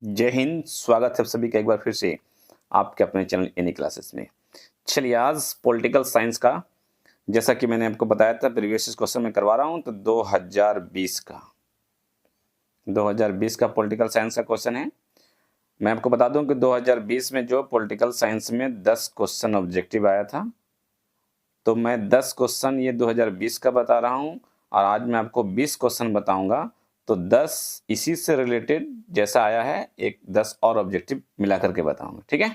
जय हिंद। स्वागत है आप सभी का एक बार फिर से आपके अपने चैनल एनी क्लासेस में। चलिए आज पॉलिटिकल साइंस का, जैसा कि मैंने आपको बताया था प्रीवियस क्वेश्चन में करवा रहा हूं, तो 2020 का पॉलिटिकल साइंस का क्वेश्चन है। मैं आपको बता दूं कि 2020 में जो पॉलिटिकल साइंस में 10 क्वेश्चन ऑब्जेक्टिव आया था, तो मैं 10 क्वेश्चन ये 2020 का बता रहा हूं और आज मैं आपको 20 क्वेश्चन बताऊंगा। तो 10 इसी से रिलेटेड जैसा आया है, एक 10 और ऑब्जेक्टिव मिला करके बताऊंगा, ठीक है।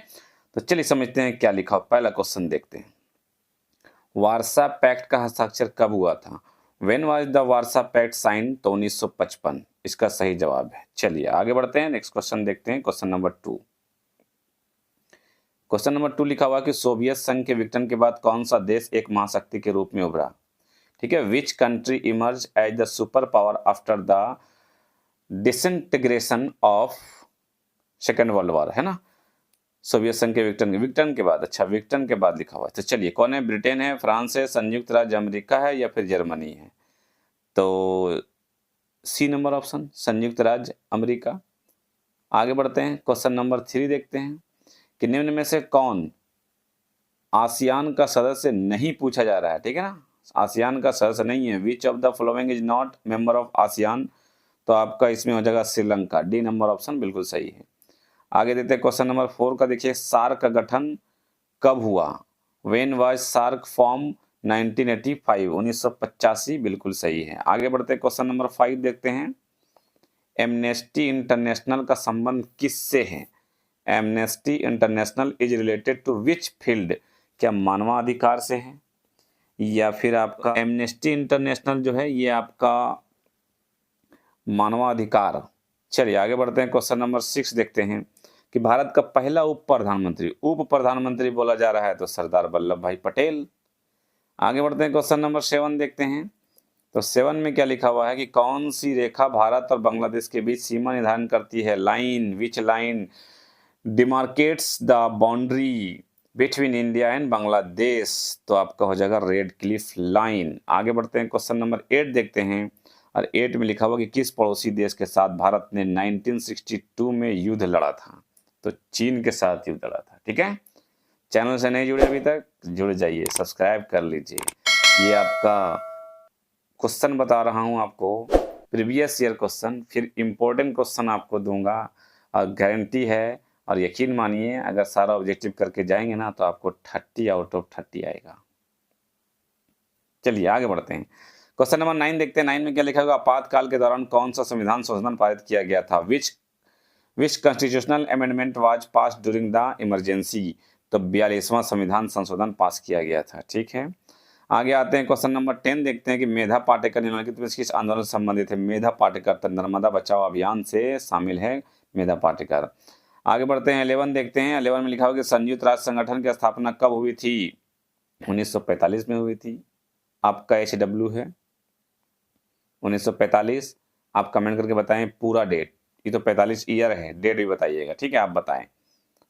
तो चलिए समझते हैं क्या लिखा। पहला क्वेश्चन देखते हैं, वारसा पैक्ट का हस्ताक्षर कब हुआ था? When was the Warsaw pact sign? तो 1955 इसका सही जवाब है। चलिए आगे बढ़ते हैं, नेक्स्ट क्वेश्चन देखते हैं। क्वेश्चन नंबर 2, क्वेश्चन नंबर 2 लिखा हुआ कि सोवियत संघ के विघटन के बाद कौन सा देश एक महाशक्ति के रूप में उभरा? ठीक है, which country emerge as the super power after the disintegration of second world war, है ना। सोवियत संघ के विघटन के बाद, अच्छा विघटन के बाद लिखा हुआ है। तो चलिए कौन है? ब्रिटेन है, फ्रांस है, संयुक्त राज्य अमेरिका है या फिर जर्मनी है? तो सी नंबर ऑप्शन, संयुक्त राज्य अमेरिका। आगे बढ़ते हैं, क्वेश्चन नंबर 3 देखते हैं कि निम्न में से कौन आसियान का सदस्य नहीं पूछा जा रहा है, ठीक है ना। आसियान का सदस्य नहीं है। Which of the following is not member of ASEAN? तो आपका इसमें हो जाएगा श्रीलंका। डी नंबर ऑप्शन बिल्कुल सही है। आगे देते हैं क्वेश्चन नंबर 4 का। देखिए, सार्क का गठन कब हुआ? When was SAARC form? 1985, 1985 बिल्कुल सही है। आगे बढ़ते हैं, क्वेश्चन नंबर 5 देखते हैं। एमनेस्टी इंटरनेशनल का संबंध किससे है? Amnesty International is related to which field? क्या मानवाधिकार से है या फिर आपका एमनेस्टी इंटरनेशनल जो है ये आपका मानवाधिकार? चलिए आगे बढ़ते हैं, क्वेश्चन नंबर 6 देखते हैं कि भारत का पहला उप प्रधानमंत्री बोला जा रहा है, तो सरदार वल्लभ भाई पटेल। आगे बढ़ते हैं, क्वेश्चन नंबर 7 देखते हैं। तो 7 में क्या लिखा हुआ है कि कौन सी रेखा भारत और बांग्लादेश के बीच सीमा निर्धारण करती है? Line, which line demarcates the boundary between India and Bangladesh? तो आपका हो जाएगा रेड क्लिफ लाइन। आगे बढ़ते हैं, क्वेश्चन नंबर 8 देखते हैं और 8 में लिखा हुआ कि किस पड़ोसी देश के साथ भारत ने 1962 में युद्ध लड़ा था? तो चीन के साथ युद्ध लड़ा था, ठीक है। चैनल से नहीं जुड़े अभी तक, जुड़ जाइए, सब्सक्राइब कर लीजिए। ये आपका क्वेश्चन बता रहा हूं आपको, प्रीवियस ईयर क्वेश्चन, फिर इंपॉर्टेंट क्वेश्चन आपको दूंगा और गारंटी है। और यकीन मानिए, अगर सारा ऑब्जेक्टिव करके जाएंगे ना तो आपको 30 आउट ऑफ 30 आएगा। चलिए आगे बढ़ते हैं, क्वेश्चन नंबर 9 देखते हैं। 9 में क्या लिखा होगा? आपातकाल के दौरान कौन सा संविधान संशोधन पारित किया गया था? Which constitutional amendment was pass during the emergency? तो 42वां संविधान संशोधन पास किया गया था, ठीक है। आगे आते हैं, क्वेश्चन नंबर 10 देखते हैं कि मेधा पाटेकर निम्नलिखित में किस आंदोलन से संबंधित है? मेधा पाटेकर तो नर्मदा बचाओ अभियान से शामिल है मेधा पाटेकर। आगे बढ़ते हैं, 11 देखते हैं। 11 में लिखा हुआ कि संयुक्त राष्ट्र संगठन की स्थापना कब हुई थी? 1945 में हुई थी। आपका HW है 1945। आप कमेंट करके बताएं पूरा डेट। ये तो 45 ईयर है, डेट भी बताइएगा, ठीक है, आप बताएं।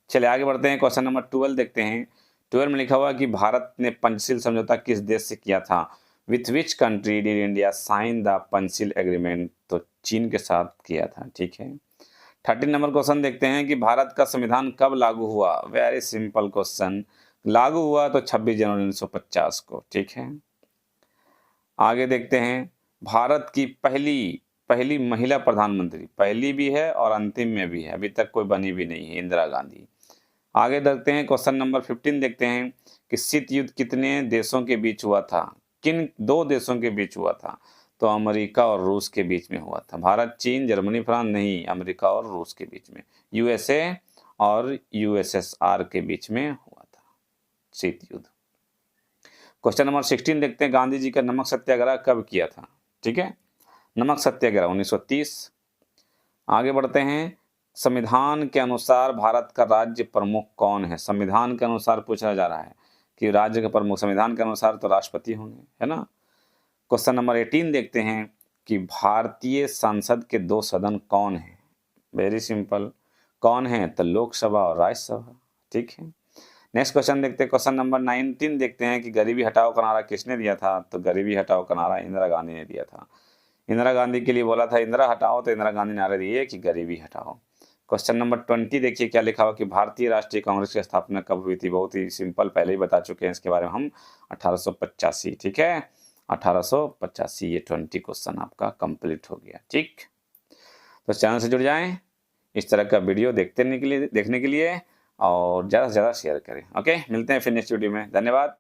चलिए आगे बढ़ते हैं, क्वेश्चन नंबर 12 देखते हैं। 12 में लिखा हुआ कि भारत ने पंचशील समझौता किस देश से किया था? With which country did India sign the Panchsheel agreement? तो चीन के साथ किया था, ठीक है। 13 नंबर क्वेश्चन देखते हैं कि भारत का संविधान कब लागू हुआ? वेरी सिंपल क्वेश्चन, लागू हुआ तो 26 जनवरी 1950 को, ठीक है। आगे देखते हैं, भारत की पहली महिला प्रधानमंत्री, पहली भी है और अंतिम में भी है, अभी तक कोई बनी भी नहीं है, इंदिरा गांधी। आगे देखते हैं, क्वेश्चन नंबर 15 देखते हैं कि शीत युद्ध कितने देशों के बीच हुआ था? किन दो देशों के बीच हुआ था? तो अमेरिका और रूस के बीच में हुआ था। भारत, चीन, जर्मनी, फ्रांस नहीं, अमेरिका और रूस के बीच में, USA और USSR के बीच में हुआ था शीत युद्ध। क्वेश्चन नंबर 16 देखते हैं, गांधी जी का नमक सत्याग्रह कब किया था? ठीक है, नमक सत्याग्रह 1930। आगे बढ़ते हैं, संविधान के अनुसार भारत का राज्य प्रमुख कौन है? संविधान के अनुसार पूछा जा रहा है कि राज्य के प्रमुख, संविधान के अनुसार तो राष्ट्रपति होंगे, है ना। क्वेश्चन नंबर 18 देखते हैं कि भारतीय संसद के दो सदन कौन है? वेरी सिंपल, कौन है? तो लोकसभा और राज्यसभा, ठीक है। नेक्स्ट क्वेश्चन देखते हैं, क्वेश्चन नंबर 19 देखते हैं कि गरीबी हटाओ का नारा किसने दिया था? तो गरीबी हटाओ का नारा इंदिरा गांधी ने दिया था। इंदिरा गांधी के लिए बोला था इंदिरा हटाओ, तो इंदिरा गांधी नारे दिए कि गरीबी हटाओ। क्वेश्चन नंबर 20 देखिए क्या लिखा हुआ कि भारतीय राष्ट्रीय कांग्रेस की स्थापना कब हुई थी। बहुत ही सिंपल, पहले ही बता चुके हैं इसके बारे में हम, 1885। ठीक है, 1885। ये 20 क्वेश्चन आपका कंप्लीट हो गया। ठीक, तो चैनल से जुड़ जाएं इस तरह का वीडियो देखने के लिए और ज़्यादा से ज़्यादा शेयर करें। ओके, मिलते हैं फिर नेक्स्ट वीडियो में। धन्यवाद।